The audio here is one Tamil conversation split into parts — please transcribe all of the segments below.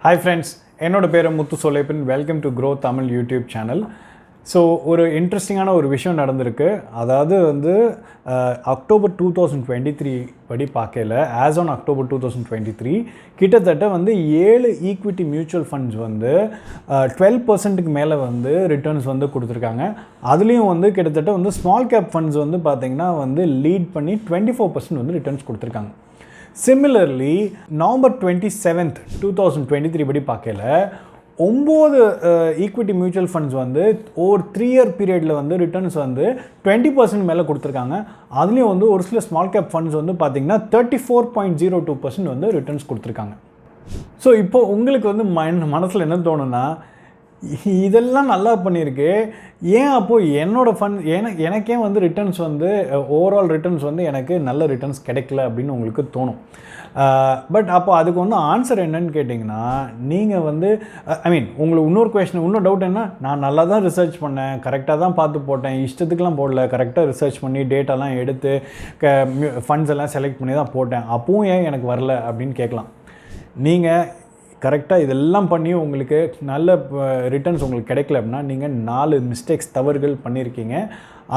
Hi friends, என்னோட பேரு Muthu Solaiappan. Welcome to Groww Tamil YouTube channel. So ஒரு இன்ட்ரெஸ்டிங்கான ஒரு விஷயம் நடந்திருக்கு. அதாவது வந்து அக்டோபர் 2023 படி பார்க்கல, ஆஸ் ஆன் அக்டோபர் 2023 கிட்டத்தட்ட வந்து 7 ஈக்விட்டி மியூச்சுவல் ஃபண்ட்ஸ் வந்து 12%க்கு மேலே வந்து ரிட்டர்ன்ஸ் வந்து கொடுத்துருக்காங்க. அதுலேயும் வந்து கிட்டத்தட்ட வந்து ஸ்மால் கேப் ஃபண்ட்ஸ் வந்து பார்த்திங்கன்னா வந்து லீட் பண்ணி 24% வந்து ரிட்டர்ன்ஸ் கொடுத்துருக்காங்க. சிமிலர்லி நவம்பர் 27th 2023 படி பார்க்கல 9 ஈக்விட்டி மியூச்சுவல் ஃபண்ட்ஸ் வந்து ஒரு 3 இயர் பீரியடில் வந்து ரிட்டர்ன்ஸ் வந்து 20% மேலே கொடுத்துருக்காங்க. அதுலேயும் வந்து ஒரு சில ஸ்மால் கேப் ஃபண்ட்ஸ் வந்து பார்த்திங்கன்னா 34.02% வந்து ரிட்டர்ன்ஸ் கொடுத்துருக்காங்க. ஸோ இப்போது உங்களுக்கு வந்து மனசில் என்ன தோணுன்னா, இதெல்லாம் நல்லா பண்ணியிருக்கு, ஏன் அப்போது என்னோடய ஃபண்ட் எனக்கே வந்து ரிட்டர்ன்ஸ் வந்து ஓவரால் ரிட்டர்ன்ஸ் வந்து எனக்கு நல்ல ரிட்டர்ன்ஸ் கிடைக்கல அப்படின்னு உங்களுக்கு தோணும். பட் அப்போ அதுக்கு வந்து ஆன்சர் என்னன்னு கேட்டிங்கன்னா, நீங்கள் வந்து உங்களுக்கு இன்னொரு டவுட் என்ன, நான் நல்லா தான் ரிசர்ச் பண்ணேன், கரெக்டாக தான் பார்த்து போட்டேன், இஷ்டத்துக்குலாம் போடல, கரெக்டாக ரிசர்ச் பண்ணி டேட்டாலாம் எடுத்து ஃபண்ட்ஸ் எல்லாம் செலக்ட் பண்ணி தான் போட்டேன், அப்பவும் ஏன் எனக்கு வரல அப்படின்னு கேட்கலாம். நீங்கள் கரெக்டாக இதெல்லாம் பண்ணி உங்களுக்கு நல்ல ரிட்டர்ன்ஸ் உங்களுக்கு கிடைக்கல அப்படின்னா நீங்கள் 4 மிஸ்டேக்ஸ் தவறுகள் பண்ணியிருக்கீங்க.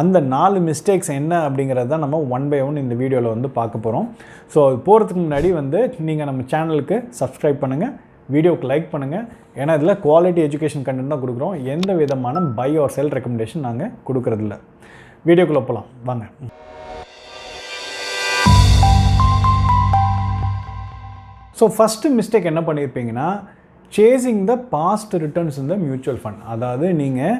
அந்த 4 மிஸ்டேக்ஸ் என்ன அப்படிங்கிறது தான் நம்ம ஒன் பை ஒன் இந்த வீடியோவில் வந்து பார்க்க போகிறோம். ஸோ போகிறதுக்கு முன்னாடி வந்து நீங்கள் நம்ம சேனலுக்கு சப்ஸ்கிரைப் பண்ணுங்கள், வீடியோவுக்கு லைக் பண்ணுங்கள். ஏன்னா இதில் குவாலிட்டி எஜுகேஷன் கண்டென்ட் தான் கொடுக்குறோம், எந்த விதமான பை ஆர் செல் ரெக்கமெண்டேஷன் நாங்கள் கொடுக்குறதில்ல. வீடியோக்குள்ளே போகலாம் வாங்க. ஸோ ஃபஸ்ட்டு மிஸ்டேக் என்ன பண்ணியிருப்பீங்கன்னா, சேசிங் த பாஸ்ட் ரிட்டர்ன்ஸ் இந்த மியூச்சுவல் ஃபண்ட். அதாவது நீங்கள்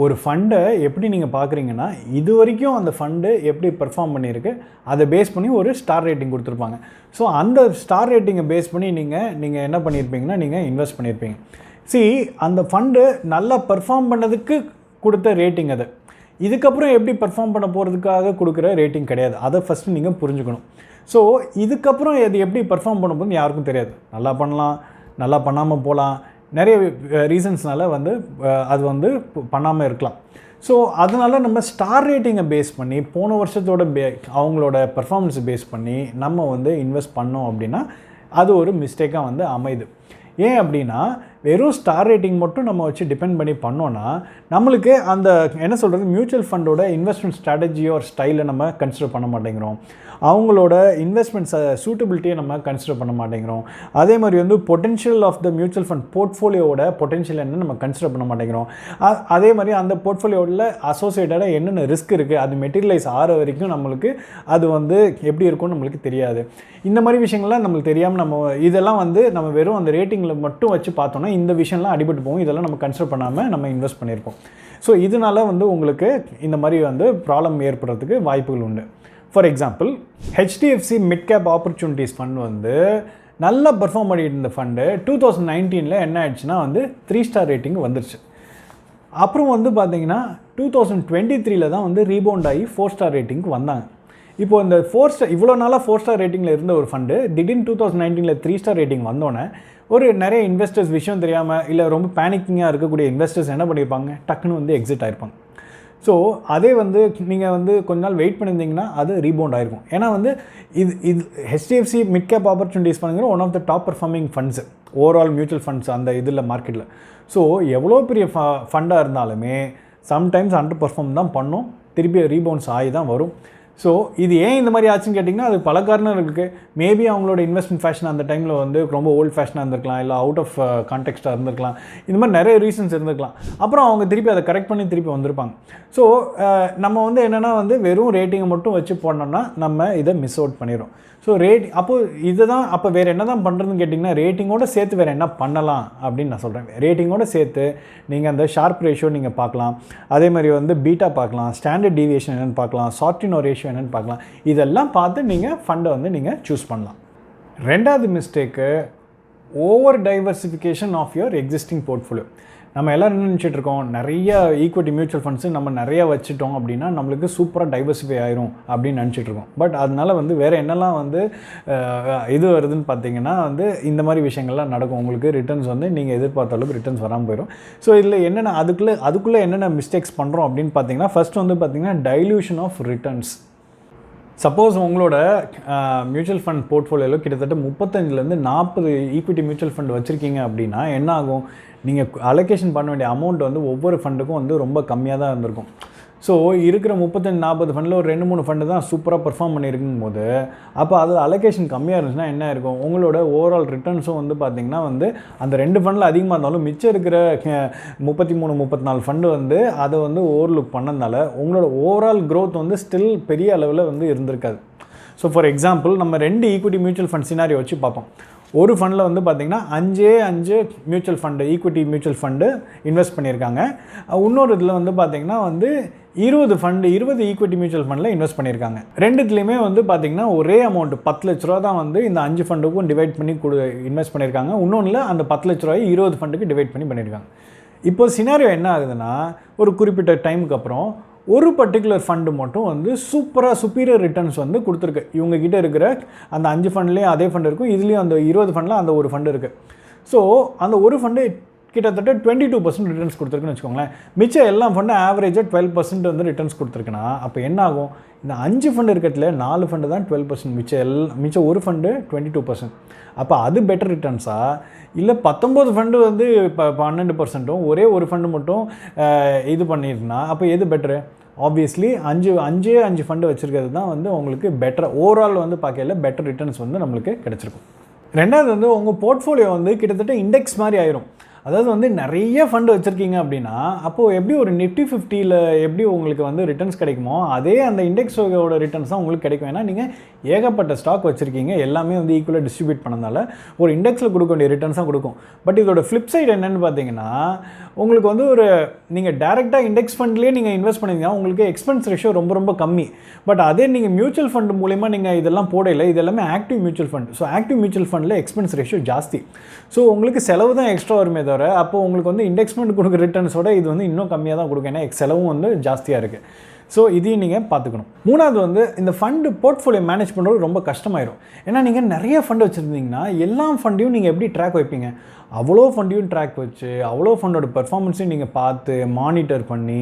ஒரு ஃபண்டை எப்படி நீங்கள் பார்க்குறீங்கன்னா, இது வரைக்கும் அந்த ஃபண்டு எப்படி பெர்ஃபார்ம் பண்ணியிருக்கு அதை பேஸ் பண்ணி ஒரு ஸ்டார் ரேட்டிங் கொடுத்துருப்பாங்க. ஸோ அந்த ஸ்டார் ரேட்டிங்கை பேஸ் பண்ணி நீங்கள் என்ன பண்ணியிருப்பீங்கன்னா, நீங்கள் இன்வெஸ்ட் பண்ணியிருப்பீங்க. அந்த ஃபண்டு நல்லா பெர்ஃபார்ம் பண்ணதுக்கு கொடுத்த ரேட்டிங் அது. இதுக்கப்புறம் எப்படி பெர்ஃபார்ம் பண்ண போகிறதுக்காக கொடுக்குற ரேட்டிங் கிடையாது. அதை ஃபஸ்ட்டு நீங்கள் புரிஞ்சுக்கணும். ஸோ இதுக்கப்புறம் அது எப்படி பெர்ஃபார்ம் பண்ண போகுதுன்னு யாருக்கும் தெரியாது. நல்லா பண்ணலாம், நல்லா பண்ணாமல் போகலாம், நிறைய ரீசன்ஸ்னால வந்து அது வந்து பண்ணாமல் இருக்கலாம். ஸோ அதனால் நம்ம ஸ்டார் ரேட்டிங்கை பேஸ் பண்ணி போன வருஷத்தோட அவங்களோட பெர்ஃபார்மன்ஸை பேஸ் பண்ணி நம்ம வந்து இன்வெஸ்ட் பண்ணோம் அப்படின்னா அது ஒரு மிஸ்டேக்காக வந்து அமையுது. ஏன் அப்படின்னா, வெறும் ஸ்டார் ரேட்டிங் மட்டும் நம்ம வச்சு டிபெண்ட் பண்ணி பண்ணோன்னா நம்மளுக்கு அந்த என்ன சொல்கிறது, மியூச்சுவல் ஃபண்டோட இன்வெஸ்ட்மெண்ட் ஸ்ட்ராட்டஜியோ ஒரு ஸ்டைலை நம்ம கன்சிடர் பண்ண மாட்டேங்கிறோம். அவங்களோட இன்வெஸ்ட்மெண்ட்ஸை சூட்டபிலிட்டியை நம்ம கன்சிடர் பண்ண மாட்டேங்கிறோம். அதே மாதிரி வந்து potential of the mutual fund போர்ட்ஃபோலியோட பொட்டென்ஷியல் என்ன நம்ம கன்சிடர் பண்ண மாட்டேங்கிறோம். அதே மாதிரி அந்த போர்ட்ஃபோலியோவில் அசோசியேட்டடாக என்னென்ன ரிஸ்க் இருக்குது, அது மெட்டீரியலைஸ் ஆகிற வரைக்கும் நம்மளுக்கு அது வந்து எப்படி இருக்கும்னு நம்மளுக்கு தெரியாது. இந்த மாதிரி விஷயங்கள்லாம் நம்மளுக்கு தெரியாமல் நம்ம இதெல்லாம் வந்து நம்ம வெறும் அந்த ரேட்டிங்கில் மட்டும் வச்சு பார்த்தோன்னா இந்த விஷயம்லாம் அடிபட்டு போகும். இதெல்லாம் நம்ம கன்சிடர் பண்ணாமல் நம்ம இன்வெஸ்ட் பண்ணியிருக்கோம். ஸோ இதனால் வந்து உங்களுக்கு இந்த மாதிரி வந்து ப்ராப்ளம் ஏற்படுறதுக்கு வாய்ப்புகள் உண்டு. For example, HDFC mid cap opportunities fund வந்து நல்லா பெர்ஃபார்ம் பண்ணிட்டு இருந்த ஃபண்டு 2019 என்ன ஆயிடுச்சுன்னா வந்து 3 ஸ்டார் ரேட்டிங் வந்துருச்சு. அப்புறம் வந்து பார்த்திங்கன்னா 2023 தான் வந்து ரீபவுண்ட் ஆகி 4 ஸ்டார் ரேட்டிங்க்கு வந்தாங்க. இப்போது இந்த 4 ஸ்டார் இவ்வளோ நாளாக 4 ஸ்டார் ரேட்டிங்கில் இருந்த ஒரு ஃபண்டு திடீர்னு 2019 3 ஸ்டார் ரேட்டிங் வந்தோன்னே ஒரு நிறைய இன்வெஸ்டர்ஸ் விஷயம் தெரியாமல் இல்லை ரொம்ப பேனிக்கிங்காக இருக்கக்கூடிய இன்வெஸ்டர்ஸ் என்ன பண்ணியிருப்பாங்க, டக்குன்னு வந்து எக்ஸிட் ஆகிருப்பாங்க. ஸோ அதே வந்து நீங்கள் வந்து கொஞ்ச நாள் வெயிட் பண்ணியிருந்தீங்கன்னா அது ரீபவுண்ட் ஆகிருக்கும். ஏன்னா வந்து இது HDFC மிட் கேப் ஆப்பர்ச்சுனிட்டிஸ் பண்ணுங்கிற one of the top performing funds overall mutual funds அந்த இதில் மார்க்கெட்டில். ஸோ எவ்வளோ பெரிய ஃபண்டாக இருந்தாலுமே சம்டைம்ஸ் அண்டர் பர்ஃபார்ம் தான் பண்ணும், திருப்பி ரீபவுண்ட்ஸ் ஆகி தான் வரும். ஸோ இது ஏன் இந்த மாதிரி ஆச்சுன்னு கேட்டிங்கன்னா, அது பல காரணம் இருக்குது. மேபி அவங்களோட இன்வெஸ்ட்மெண்ட் ஃபேஷன் அந்த டைமில் வந்து ரொம்ப ஓல்டு ஃபேஷனாக இருந்திருக்கலாம், இல்லை அவுட் ஆஃப் கான்டெக்ஸ்டாக இருந்திருக்கலாம், இந்த மாதிரி நிறைய ரீசன்ஸ் இருந்திருக்கலாம். அப்புறம் அவங்க திருப்பி அதை கரெக்ட் பண்ணி திருப்பி வந்திருப்பாங்க. ஸோ நம்ம வந்து என்னென்னா வந்து வெறும் ரேட்டிங்கை மட்டும் வச்சு போனோம்னா நம்ம இதை மிஸ் அவுட் பண்ணிடுறோம். ஸோ அப்போ வேறு என்ன தான் பண்ணுறதுன்னு கேட்டிங்கன்னா, ரேட்டிங்கோடு சேர்த்து வேறு என்ன பண்ணலாம் அப்படின்னு நான் சொல்கிறேன். ரேட்டிங்கோடு சேர்த்து நீங்கள் அந்த ஷார்ப் ரேஷியோ நீங்கள் பார்க்கலாம், அதே மாதிரி வந்து பீட்டா பார்க்கலாம், ஸ்டாண்டர்ட் டீவியேஷன் என்னென்னு பார்க்கலாம், சார்டினோ ரேஷியோ என்னென்னு பார்க்கலாம். இதெல்லாம் பார்த்து நீங்கள் ஃபண்டை வந்து நீங்கள் சூஸ் பண்ணலாம். ரெண்டாவது mistake, over diversification of your existing portfolio. நம்ம எல்லோரும் என்ன நினச்சிட்ருக்கோம், நிறைய ஈக்விட்டி மியூச்சுவல் ஃபண்ட்ஸு நம்ம நிறையா வச்சுட்டோம் அப்படின்னா நம்மளுக்கு சூப்பராக டைவர்சிஃபை ஆயிரும் அப்படின்னு நினச்சிட்ருக்கோம். பட் அதனால் வந்து வேறு என்னெல்லாம் வந்து இது வருதுன்னு பார்த்தீங்கன்னா வந்து இந்த மாதிரி விஷயங்கள்லாம் நடக்கும். உங்களுக்கு ரிட்டர்ன்ஸ் வந்து நீங்கள் எதிர்பார்த்த அளவுக்கு ரிட்டர்ன்ஸ் வராமல் போயிடும். ஸோ இதில் என்னென்ன அதுக்குள்ளே என்னென்ன மிஸ்டேக்ஸ் பண்ணுறோம் அப்படின்னு பார்த்தீங்கன்னா, ஃபஸ்ட் வந்து பார்த்திங்கன்னா டைல்யூஷன் ஆஃப் ரிட்டர்ன்ஸ். சப்போஸ் உங்களோட மியூச்சுவல் ஃபண்ட் போர்ட்ஃபோலியோவில் கிட்டத்தட்ட 35லேருந்து 40 ஈக்விட்டி மியூச்சுவல் ஃபண்ட் வச்சுருக்கீங்க அப்படின்னா என்ன ஆகும், நீங்கள் அலோகேஷன் பண்ண வேண்டிய அமௌண்ட் வந்து ஒவ்வொரு ஃபண்டுக்கும் வந்து ரொம்ப கம்மியாக தான் இருந்திருக்கும். ஸோ இருக்கிற 35-40 ஃபண்டில் ஒரு 2-3 ஃபண்டு தான் சூப்பராக பெர்ஃபார்ம் பண்ணியிருக்கும் போது அப்போ அது அலோகேஷன் கம்மியாக இருந்துச்சுன்னா என்ன இருக்கும், உங்களோட ஓவரால் ரிட்டர்ன்ஸும் வந்து பார்த்திங்கன்னா வந்து அந்த 2 ஃபண்டில் அதிகமாக இருந்தாலும் மிச்சம் இருக்கிற 33-34 ஃபண்டு வந்து அதை வந்து ஓவர்லுக் பண்ணதுனால உங்களோட ஓவரால் க்ரோத் வந்து ஸ்டில் பெரிய அளவில் வந்து இருந்திருக்காது. ஸோ ஃபார் எக்ஸாம்பிள் நம்ம 2 ஈக்விட்டி மியூச்சுவல் ஃபண்ட் சினாரியோ வச்சு பார்ப்போம். ஒரு ஃபண்டில் வந்து பார்த்திங்கன்னா 5 mutual fund equity mutual fund invest பண்ணியிருக்காங்க. இன்னொரு இதில் வந்து பார்த்திங்கன்னா வந்து 20 ஈக்விட்டி மியூச்சுவல் ஃபண்டில் இன்வெஸ்ட் பண்ணியிருக்காங்க. ரெண்டுத்துலேயுமே வந்து பார்த்திங்கன்னா ஒரே அமௌண்ட் 10 லட்ச ரூபா தான் வந்து இந்த 5 ஃபண்டுக்கும் டிவைட் பண்ணி இன்வெஸ்ட் பண்ணியிருக்காங்க. இன்னொன்றில் அந்த 10 லட்ச ரூபாய் 20 ஃபண்டுக்கு டிவைட் பண்ணியிருக்காங்க. இப்போ சினாரியோ என்ன ஆகுதுன்னா, ஒரு குறிப்பிட்ட டைமுக்கு அப்புறம் ஒரு பர்டிகுலர் ஃபண்டு மட்டும் வந்து சுப்பீரியர் ரிட்டர்ன்ஸ் வந்து கொடுத்துருக்கு. இவங்ககிட்ட இருக்கிற அந்த 5 ஃபண்ட்லேயும் அதே ஃபண்டு இருக்கும், இதுலேயும் அந்த 20 ஃபண்டில் அந்த ஒரு ஃபண்டு இருக்குது. ஸோ அந்த ஒரு ஃபண்டு கிட்டத்தட்ட 22% ரிட்டர்ன்ஸ் கொடுத்துருக்குன்னு வச்சுக்கோங்களேன். மிச்சம் எல்லா ஃபண்டும் ஆவரேஜாக 12% வந்து ரிட்டர்ன்ஸ் கொடுத்துருக்குன்னா அப்போ என்ன ஆகும், இந்த 5 ஃபண்டு இருக்கிறதுல 4 ஃபண்டு தான் 12%, மிச்சம் ஒரு ஃபண்டு 22%. அப்போ அது பெட்டர் ரிட்டர்ன்ஸா இல்லை 19 ஃபண்டு வந்து இப்போ 12%ம் ஒரே ஒரு ஃபண்டு மட்டும் இது பண்ணியிருந்தா அப்போ எது பெட்டரு? ஆப்வியஸ்லி 5 ஃபண்டு வச்சுருக்கிறது தான் வந்து உங்களுக்கு பெட்டர், ஓவரால் வந்து பார்க்கல பெட்டர் ரிட்டர்ன்ஸ் வந்து நம்மளுக்கு கிடச்சிருக்கும். ரெண்டாவது வந்து உங்கள் போர்ட்ஃபோலியோ வந்து கிட்டத்தட்ட இண்டெக்ஸ் மாதிரி ஆயிரும். அதாவது வந்து நிறைய ஃபண்டு வச்சுருக்கீங்க அப்படின்னா அப்போது எப்படி ஒரு நிஃப்டி 50ல் எப்படி உங்களுக்கு வந்து ரிட்டர்ன்ஸ் கிடைக்குமோ அதே அந்த இண்டெக்ஸோட ரிட்டர்ன்ஸ் தான் உங்களுக்கு கிடைக்கும். ஏன்னா நீங்கள் ஏகப்பட்ட ஸ்டாக் வச்சுருக்கீங்க, எல்லாமே வந்து ஈக்குவலாக டிஸ்ட்ரிபியூட் பண்ணதால ஒரு இண்டெக்ஸில் கொடுக்க வேண்டிய ரிட்டர்ன்ஸ் தான் கொடுக்கும். பட் இதோட ஃப்ளிப் சைடு என்னென்னு பார்த்தீங்கன்னா, உங்களுக்கு வந்து ஒரு நீங்கள் டேரெக்டாக இண்டெக்ஸ் ஃபண்ட்லேயே நீங்கள் இன்வெஸ்ட் பண்ணிங்கன்னா உங்களுக்கு எக்ஸ்பென்ஸ் ரேஷியோ ரொம்ப ரொம்ப கம்மி. பட் அதே நீங்கள் மியூச்சுவல் ஃபண்ட் மூலிமா நீங்கள் இதெல்லாம் போடல, இது எல்லாமே active mutual fund. So active mutual ஃபண்டில் எக்ஸ்பென்ஸ் ரேஷியோ ஜாஸ்தி. ஸோ உங்களுக்கு செலவு தான் எக்ஸ்ட்ரா வருமே தவிர அப்போ உங்களுக்கு வந்து இண்டெக்ஸ்மெண்ட் கொடுக்குற ரிட்டர்ன்ஸோட இது வந்து இன்னும் கம்மியாக தான் கொடுக்கும். ஏன்னா செலவும் வந்து ஜாஸ்தியாக இருக்குது. ஸோ இதையும் நீங்கள் பார்த்துக்கணும். மூணாவது வந்து இந்த ஃபண்டு போர்ட்ஃபோலியோ மேனேஜ் பண்ணுறது ரொம்ப கஷ்டமாயிரும். ஏன்னா நீங்கள் நிறைய ஃபண்டு வச்சுருந்தீங்கன்னா எல்லா ஃபண்டையும் நீங்கள் எப்படி ட்ராக் வைப்பீங்க? அவ்வளோ ஃபண்டையும் ட்ராக் வச்சு அவ்வளோ ஃபண்டோட பெர்ஃபார்மன்ஸையும் நீங்கள் பார்த்து மானிட்டர் பண்ணி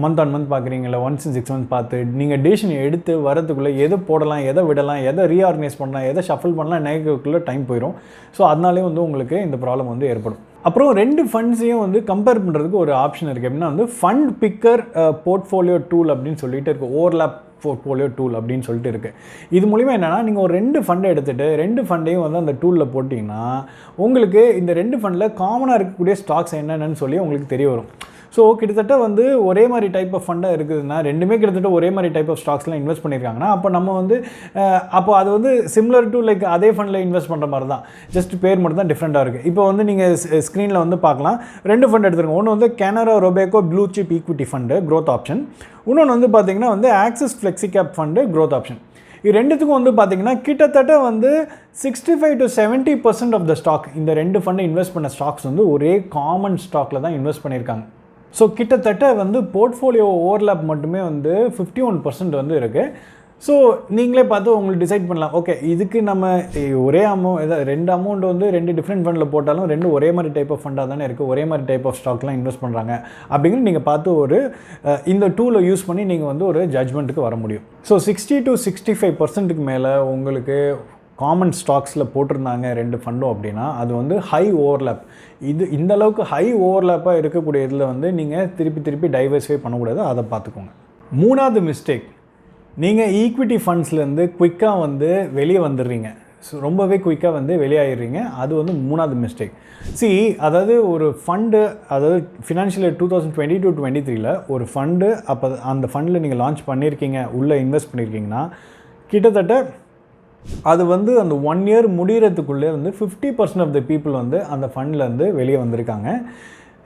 மந்த் ஆன் மந்த் பார்க்குறீங்களா, ஒன்ஸ் இன் 6 மந்த்ஸ் பார்த்து நீங்கள் டெசிஷன் எடுத்து வரதுக்குள்ளே எதை போடலாம், எதை விடலாம், எதை ரீஆர்கனைஸ் பண்ணலாம், எதை ஷஃபில் பண்ணலாம், நினைக்கிறதுக்குள்ளே டைம் போயிடும். ஸோ அதனாலே வந்து உங்களுக்கு இந்த ப்ராப்ளம் வந்து ஏற்படும். அப்புறம் 2 ஃபண்ட்ஸையும் வந்து கம்பேர் பண்ணுறதுக்கு ஒரு ஆப்ஷன் இருக்குது. எப்படின்னா வந்து ஃபண்ட் பிக்கர் போர்ட்ஃபோலியோ டூல் அப்படின்னு சொல்லிட்டு இருக்குது, ஓவர்லாப் போர்ட்ஃபோலியோ டூல் அப்படின்னு சொல்லிட்டு இருக்குது. இது மூலிமா என்னென்னா நீங்கள் ஒரு 2 ஃபண்டை எடுத்துகிட்டு 2 ஃபண்டையும் வந்து அந்த டூலில் போட்டிங்கன்னா உங்களுக்கு இந்த 2 ஃபண்டில் காமனாக இருக்கக்கூடிய ஸ்டாக்ஸ் என்னென்னு சொல்லி உங்களுக்கு தெரிய வரும். ஸோ கிட்டத்தட்ட வந்து ஒரே மாதிரி டைப் ஆஃப் ஃபண்டாக இருக்குதுன்னா ரெண்டுமே கிட்டத்தட்ட ஒரே மாதிரி டைப் ஆஃப் ஸ்டாக்ஸ்லாம் இன்வெஸ்ட் பண்ணியிருக்காங்கன்னா அப்போ நம்ம வந்து அப்போ அது வந்து சிமிலர் டு லைக் அதே ஃபண்டில் இன்வெஸ்ட் பண்ணுற மாதிரி தான், ஜஸ்ட் பேர் மட்டும் தான் டிஃப்ரெண்ட்டாக இருக்குது. இப்போ வந்து நீங்கள் ஸ்க்ரீனில் வந்து பார்க்கலாம், 2 ஃபண்ட் எடுத்துருங்க. ஒன்று வந்து Canara ரொபேக்கோ blue chip equity fund growth option, இன்னொன்று வந்து பார்த்திங்கன்னா வந்து axis flexi cap fund growth option. இது ரெண்டுத்துக்கும் வந்து பார்த்திங்கன்னா கிட்டத்தட்ட வந்து 65 to 70% ஆஃப் த ஸ்டாக், இந்த 2 ஃபண்டு இன்வெஸ்ட் பண்ண ஸ்டாக்ஸ் வந்து ஒரே காமன் ஸ்டாக்கில் தான் இன்வெஸ்ட் பண்ணியிருக்காங்க. ஸோ கிட்டத்தட்ட வந்து போர்ட்ஃபோலியோ ஓவர்லாப் மட்டுமே வந்து 51% வந்து இருக்குது. ஸோ நீங்களே பார்த்து உங்களுக்கு டிசைட் பண்ணலாம், ஓகே இதுக்கு நம்ம ஒரே ஏதாவது 2 அமௌண்ட் வந்து 2 டிஃப்ரெண்ட் ஃபண்டில் போட்டாலும் 2 ஒரே மாதிரி டைப் ஆஃப் ஃபண்டாக தானே இருக்குது, ஒரே மாதிரி டைப் ஆஃப் ஸ்டாக்லாம் இன்வெஸ்ட் பண்ணுறாங்க அப்படிங்கிற நீங்கள் பார்த்து ஒரு இந்த டூலை யூஸ் பண்ணி நீங்கள் வந்து ஒரு ஜட்ஜ்மெண்ட்டுக்கு வர முடியும். ஸோ 60 to 65% மேலே உங்களுக்கு காமன் ஸ்டாக்ஸில் போட்டிருந்தாங்க 2 ஃபண்டும் அப்படின்னா அது வந்து ஹை ஓவர்லாப். இந்த அளவுக்கு ஹை ஓவர்லாப்பாக இருக்கக்கூடிய இதில் வந்து நீங்கள் திருப்பி டைவர்சிஃபை பண்ணக்கூடாது, அதை பார்த்துக்கோங்க. மூணாவது மிஸ்டேக், நீங்கள் ஈக்விட்டி ஃபண்ட்ஸ்லேருந்து குயிக்காக வந்து வெளியே வந்துடுறீங்க. ஸோ ரொம்பவே குயிக்காக வந்து வெளியாகிடுறீங்க, அது வந்து மூணாவது மிஸ்டேக். அதாவது ஒரு ஃபண்டு, அதாவது ஃபினான்ஷியல் இயர் 2022-23 ஒரு ஃபண்டு, அப்போ அந்த ஃபண்டில் நீங்கள் லான்ச் பண்ணியிருக்கீங்க, உள்ளே இன்வெஸ்ட் பண்ணியிருக்கீங்கன்னா கிட்டத்தட்ட அது வந்து அந்த 1 year முடிகிறதுக்குள்ளே வந்து 50% ஆஃப் த பீப்புள் வந்து அந்த ஃபண்ட்லேருந்து வெளியே வந்திருக்காங்க.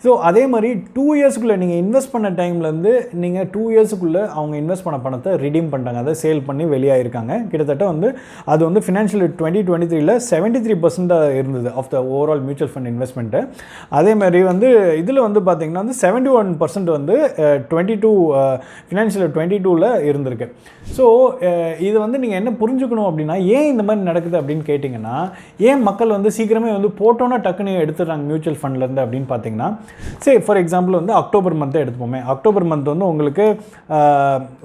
ஸோ அதே மாதிரி 2 yearsக்குள்ளே நீங்கள் இன்வெஸ்ட் பண்ண டைம்லேருந்து நீங்கள் 2 yearsக்குள்ளே அவங்க இன்வெஸ்ட் பண்ண பணத்தை ரிடீம் பண்ணிட்டாங்க, அதை சேல் பண்ணி வெளியாகிருக்காங்க. கிட்டத்தட்ட வந்து அது வந்து ஃபினான்ஷியல் 2023 73% இருந்தது of the overall mutual fund investment. அதே மாதிரி வந்து இதில் வந்து பார்த்திங்கன்னா வந்து 71% வந்து ஃபினான்ஷியல் 22ல் இருந்திருக்கு. ஸோ இது வந்து நீங்கள் என்ன புரிஞ்சுக்கணும் அப்படின்னா, ஏன் இந்த மாதிரி நடக்குது அப்படின்னு கேட்டிங்கன்னா, ஏன் மக்கள் வந்து சீக்கிரமே வந்து போட்டோன்னா டக்குன்னு எடுத்துடுறாங்க மியூச்சுவல் ஃபண்ட்லேருந்து அப்படின்னு பார்த்தீங்கன்னா, சரி ஃபார் எக்ஸாம்பிள் வந்து அக்டோபர் மந்த்தை எடுத்துப்போமே. அக்டோபர் மந்த் வந்து உங்களுக்கு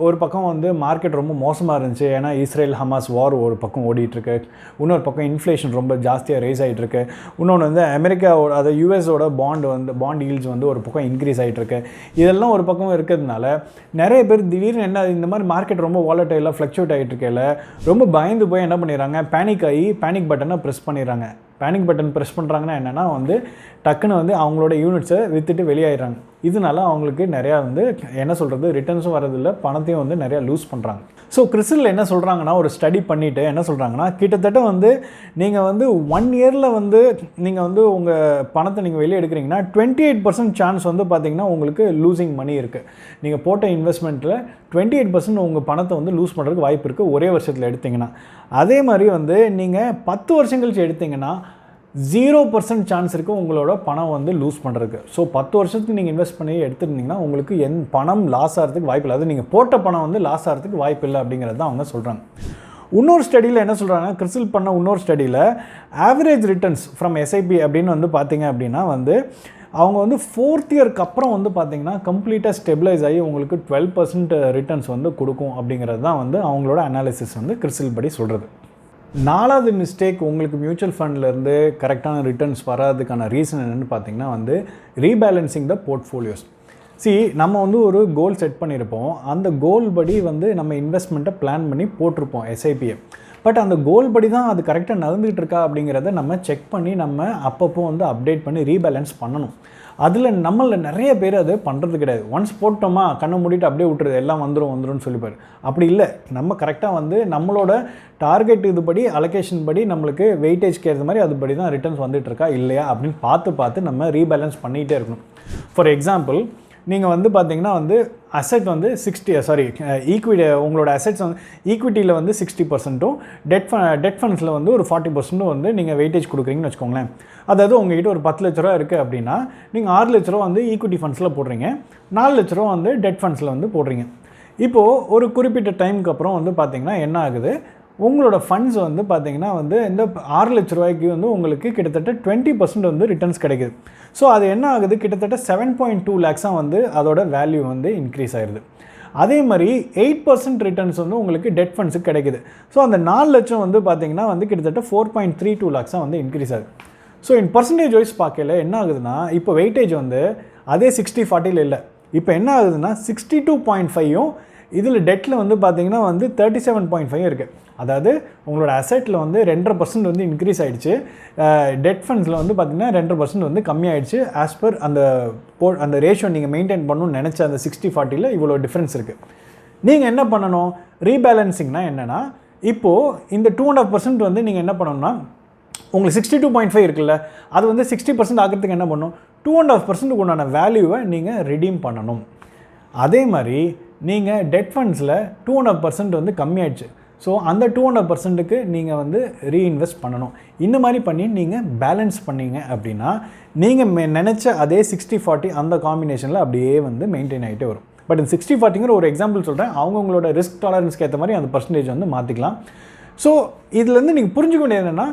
ஒரு பக்கம் வந்து மார்க்கெட் ரொம்ப மோசமாக இருந்துச்சு. ஏன்னா இஸ்ரேல் ஹமாஸ் வார் ஒரு பக்கம் ஓடிட்டுருக்கு. இன்னொரு பக்கம் இன்ஃப்ளேஷன் ரொம்ப ஜாஸ்தியாக ரைஸ் ஆகிட்டுருக்கு. இன்னொன்று வந்து அமெரிக்காவோட அதாவது யூஎஸோட பாண்ட் ஈல்ட்ஸ் வந்து ஒரு பக்கம் இன்க்ரீஸ் ஆகிட்டுருக்கு. இதெல்லாம் ஒரு பக்கம் இருக்கிறதுனால நிறைய பேர் திடீர்னு என்ன இந்த மாதிரி மார்க்கெட் ரொம்ப வாலட்டைலாக ஃப்ளக்சுவேட் ஆகிட்டு இருக்கையில் ரொம்ப பயந்து போய் என்ன பண்ணிடுறாங்க, பேனிக் பட்டனை ப்ரெஸ் பண்ணிடுறாங்க. பேனிக் பட்டன் ப்ரெஸ் பண்ணுறாங்கன்னா என்னென்னா வந்து டக்குன்னு வந்து அவங்களோட யூனிட்ஸை விற்றுட்டு வெளியாயிடுறாங்க. இதனால அவங்களுக்கு நிறையா வந்து என்ன சொல்கிறது, ரிட்டர்ன்ஸும் வரதில்லை, பணத்தையும் வந்து நிறையா லூஸ் பண்ணுறாங்க. ஸோ கிறிஸ்டல் என்ன சொல்கிறாங்கன்னா, ஒரு ஸ்டடி பண்ணிவிட்டு என்ன சொல்கிறாங்கன்னா, கிட்டத்தட்ட வந்து நீங்கள் வந்து 1 இயரில் வந்து நீங்கள் வந்து உங்கள் பணத்தை நீங்கள் வெளியே எடுக்கிறீங்கன்னா 28% சான்ஸ் வந்து பார்த்திங்கன்னா உங்களுக்கு லூசிங் மணி இருக்குது. நீங்கள் போட்ட இன்வெஸ்ட்மெண்ட்டில் 28% உங்கள் பணத்தை வந்து லூஸ் பண்ணுறதுக்கு வாய்ப்பு இருக்குது ஒரே வருஷத்தில் எடுத்திங்கன்னா. அதே மாதிரி வந்து நீங்கள் 10 வருஷம் கழிச்சு எடுத்திங்கன்னா 0% சான்ஸ் இருக்குது உங்களோட பணம் வந்து லூஸ் பண்ணுறதுக்கு. ஸோ 10 வருஷத்துக்கு நீங்கள் இன்வெஸ்ட் பண்ணி எடுத்துருந்தீங்கன்னா உங்களுக்கு பணம் லாஸ் ஆகிறதுக்கு வாய்ப்பு இல்லை. அது நீங்கள் போட்ட பணம் வந்து லாஸ் ஆகிறதுக்கு வாய்ப்பு இல்லை அப்படிங்கிறது தான் அவங்க சொல்கிறாங்க. இன்னொரு ஸ்டடியில் என்ன சொல்கிறாங்க, கிறிஸ்டல் பண்ண இன்னொரு ஸ்டடியில் ஆவரேஜ் ரிட்டர்ன்ஸ் ஃப்ரம் எஸ்ஐபி அப்படின்னு வந்து பார்த்தீங்க அப்படின்னா வந்து அவங்க வந்து 4th இயருக்கு அப்புறம் வந்து பார்த்திங்கன்னா கம்ப்ளீட்டாக ஸ்டெபிலைஸ் ஆகி உங்களுக்கு 12% ரிட்டர்ன்ஸ் வந்து கொடுக்கும் அப்படிங்கிறது தான் வந்து அவங்களோட அனாலிசிஸ் வந்து கிறிஸ்டல் படி சொல்கிறது. 4வது மிஸ்டேக் உங்களுக்கு மியூச்சுவல் ஃபண்ட்லேருந்து கரெக்டான ரிட்டர்ன்ஸ் வராதுக்கான ரீசன் என்னென்னு பார்த்தீங்கன்னா வந்து ரீபேலன்சிங் த போர்ட்ஃபோலியோஸ். நம்ம வந்து ஒரு கோல் செட் பண்ணியிருப்போம். அந்த கோல் படி வந்து நம்ம இன்வெஸ்ட்மெண்ட்டை பிளான் பண்ணி போட்டிருப்போம் எஸ்ஐபியை. பட் அந்த கோல் படி தான் அது கரெக்டாக நடந்துகிட்டு இருக்கா அப்படிங்கிறத நம்ம செக் பண்ணி நம்ம அப்பப்போ வந்து அப்டேட் பண்ணி ரீபேலன்ஸ் பண்ணணும். அதில் நம்மளில் நிறைய பேர் அது பண்ணுறது கிடையாது. ஒன்ஸ் போட்டோமா கண்ணை மூடிட்டு அப்படியே விட்டுருது, எல்லாம் வந்துடும் சொல்லிப்பார். அப்படி இல்லை, நம்ம கரெக்டாக வந்து நம்மளோட டார்கெட் இதுபடி அலோகேஷன் படி நம்மளுக்கு வெயிட்டேஜ் கேட்குற மாதிரி அதுபடி தான் ரிட்டர்ன்ஸ் வந்துட்டுருக்கா இல்லையா அப்படின்னு பார்த்து நம்ம ரீபேலன்ஸ் பண்ணிகிட்டே இருக்கணும். ஃபார் எக்ஸாம்பிள் நீங்கள் வந்து பார்த்தீங்கன்னா வந்து அசெட் வந்து ஈக்விட்டி உங்களோட அசெட்ஸ் வந்து ஈக்விட்டியில் வந்து 60%ம் டெட் ஃபண்ட்ஸில் வந்து ஒரு 40% வந்து நீங்கள் வெயிட்டேஜ் கொடுக்குறீங்கன்னு வச்சுக்கோங்களேன். அதாவது உங்கள்கிட்ட ஒரு 10 லட்ச ரூபா இருக்குது அப்படின்னா நீங்கள் 6 லட்ச ரூபா வந்து ஈக்விட்டி ஃபண்ட்ஸில் போடுறீங்க, 4 லட்ச ரூபா வந்து டெட் ஃபண்ட்ஸில் வந்து போடுறீங்க. இப்போது ஒரு குறிப்பிட்ட டைமுக்கு அப்புறம் வந்து பார்த்திங்கன்னா என்ன ஆகுது, உங்களோட ஃபண்ட்ஸ் வந்து பார்த்திங்கன்னா வந்து இந்த 6 லட்ச ரூபாய்க்கு வந்து உங்களுக்கு கிட்டத்தட்ட 20% வந்து ரிட்டர்ன்ஸ் கிடைக்குது. ஸோ அது என்ன ஆகுது, கிட்டத்தட்ட 7.2 lakhs-ஆக வந்து அதோட வேல்யூ வந்து இன்க்ரீஸ் ஆகிடுது. அதே மாதிரி 8% ரிட்டர்ன்ஸ் வந்து உங்களுக்கு டெட் ஃபண்ட்ஸுக்கு கிடைக்குது. ஸோ அந்த 4 லட்சம் வந்து பார்த்திங்கன்னா வந்து கிட்டத்தட்ட 4.32 lakhs-ஆக வந்து இன்க்ரீஸ் ஆகுது. ஸோ இன் பர்சன்டேஜ் வைஸ் பார்க்கல என்ன ஆகுதுன்னா, இப்போ வெயிட்டேஜ் வந்து அதே 60-40 இல்லை, இப்போ என்ன ஆகுதுன்னா 62.5ம் இதில் டெட்டில் வந்து பார்த்திங்கன்னா வந்து 37.5 இருக்குது. அதாவது உங்களோட அசெட்டில் வந்து 2.5% வந்து இன்க்ரீஸ் ஆகிடுச்சு, டெட் ஃபண்ட்ஸில் வந்து பார்த்திங்கன்னா 2% வந்து கம்மியாயிடுச்சு. ஆஸ் பர் அந்த ரேஷியோ நீங்கள் மெயின்டைன் பண்ணணும்னு நினச்ச அந்த 60-40ல் இவ்வளோ டிஃப்ரென்ஸ் இருக்குது. நீங்கள் என்ன பண்ணணும், ரீபேலன்சிங்னா என்னென்னா, இப்போது இந்த 2.5% வந்து நீங்கள் என்ன பண்ணணும்னா, உங்களுக்கு 62.5 இருக்குல்ல, அது வந்து 60% ஆகிறதுக்கு என்ன பண்ணணும், 2.5% உண்டான வேல்யூவை நீங்கள் ரிடீம் பண்ணணும். அதே மாதிரி நீங்கள் டெட் ஃபண்ட்ஸில் 2.5% வந்து கம்மியாயிடுச்சு. ஸோ அந்த 2.5%க்கு நீங்கள் வந்து ரீஇன்வெஸ்ட் பண்ணணும். இந்த மாதிரி பண்ணி நீங்கள் பேலன்ஸ் பண்ணிங்க அப்படின்னா நீங்கள் நினச்ச அதே 60-40 அந்த காம்பினேஷனில் அப்படியே வந்து மெயின்டைன் ஆகிட்டே வரும். பட் இந்த 60-40ங்கிற ஒரு எக்ஸாம்பிள் சொல்கிறேன், அவங்கவுங்களோட ரிஸ்க் டாலரன்ஸ்க்கு ஏற்ற மாதிரி அந்த பர்சன்டேஜ் வந்து மாற்றிக்கலாம். ஸோ இதுலேருந்து நீங்கள் புரிஞ்சுக்க வேண்டியது என்னென்னா,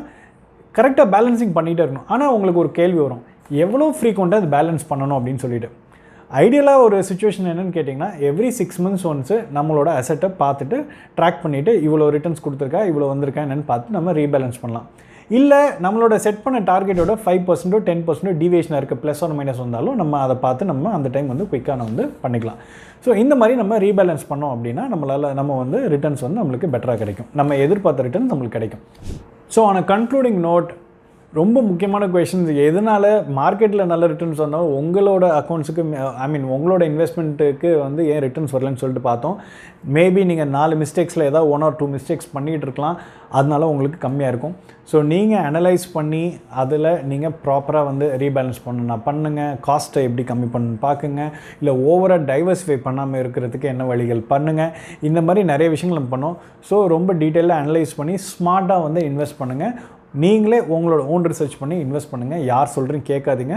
கரெக்டாக பேலன்சிங் பண்ணிகிட்டே இருக்கணும். ஆனால் உங்களுக்கு ஒரு கேள்வி வரும், எவ்வளோ ஃப்ரீக்வெண்ட்டாக அது பேலன்ஸ் பண்ணணும் அப்படின்னு சொல்லிட்டு. ஐடியலாக ஒரு சிச்சுவேஷன் என்னென்னு கேட்டிங்கன்னா, எவ்ரி 6 months ஒன்ஸு நம்மளோட அசெட்டை பார்த்துட்டு ட்ராக் பண்ணிவிட்டு இவ்வளோ ரிட்டர்ன்ஸ் கொடுத்துருக்கா இவ்வளோ வந்திருக்கா என்னென்னு பார்த்து நம்ம ரீபேலன்ஸ் பண்ணலாம். இல்லை நம்மளோட செட் பண்ண டார்கெட்டோட 5% 10% டிவியேஷனாக இருக்குது, ப்ளஸ் ஆர் மைனஸ் வந்தாலும் நம்ம அதை பார்த்து நம்ம அந்த டைம் வந்து குயிக்காக வந்து பண்ணிக்கலாம். ஸோ இந்த மாதிரி நம்ம ரீபேலன்ஸ் பண்ணோம் அப்படின்னா நம்ம வந்து ரிட்டர்ன்ஸ் வந்து நம்மளுக்கு பெட்டராக கிடைக்கும், நம்ம எதிர்பார்த்த ரிட்டர்ன்ஸ் நம்மளுக்கு கிடைக்கும். So on a concluding note, ரொம்ப முக்கியமான கொஷின்ஸ், எதனால் மார்க்கெட்டில் நல்ல ரிட்டர்ன்ஸ் வந்தாலும் உங்களோட அக்கௌண்ட்ஸுக்கு உங்களோட இன்வெஸ்ட்மெண்ட்டுக்கு வந்து ஏன் ரிட்டர்ன்ஸ் வரலன்னு சொல்லிட்டு பார்த்தோம். மேபி நீங்கள் 4 மிஸ்டேக்ஸில் ஏதாவது 1 or 2 மிஸ்டேக்ஸ் பண்ணிகிட்டு இருக்கலாம், அதனால உங்களுக்கு கம்மியாக இருக்கும். ஸோ நீங்கள் அனலைஸ் பண்ணி அதில் நீங்கள் ப்ராப்பராக வந்து ரீபேலன்ஸ் பண்ணுங்கள், காஸ்ட்டை எப்படி கம்மி பண்ணணும்னு பார்க்குங்க, இல்லை ஓவராக டைவர்சிஃபை பண்ணாமல் இருக்கிறதுக்கு என்ன வழிகள் பண்ணுங்கள். இந்த மாதிரி நிறைய விஷயங்கள் நம்ம பண்ணோம். ஸோ ரொம்ப டீட்டெயிலாக அனலைஸ் பண்ணி ஸ்மார்ட்டாக வந்து இன்வெஸ்ட் பண்ணுங்கள். நீங்களே உங்களோட ஓன் ரிசர்ச் பண்ணி இன்வெஸ்ட் பண்ணுங்கள். யார் சொல்கிறீங்க கேட்காதீங்க,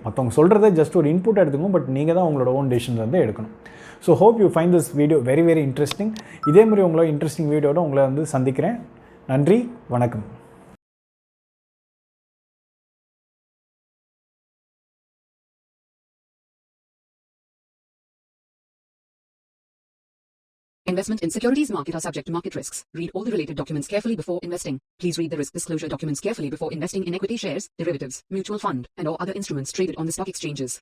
மற்றவங்க சொல்கிறத ஜஸ்ட் ஒரு இன்புட் எடுத்துக்கோங்க, பட் நீங்கள் தான் உங்களோட ஓன் டெசிஷன்ஸ் வந்து எடுக்கணும். So hope you find this video very very interesting. இதே மாதிரி உங்களோட இன்ட்ரெஸ்டிங் வீடியோட உங்களை வந்து சந்திக்கிறேன். நன்றி, வணக்கம். Investment in securities market are subject to market risks. Read all the related documents carefully before investing. Please read the risk disclosure documents carefully before investing in equity shares, derivatives, mutual fund, and or other instruments traded on the stock exchanges.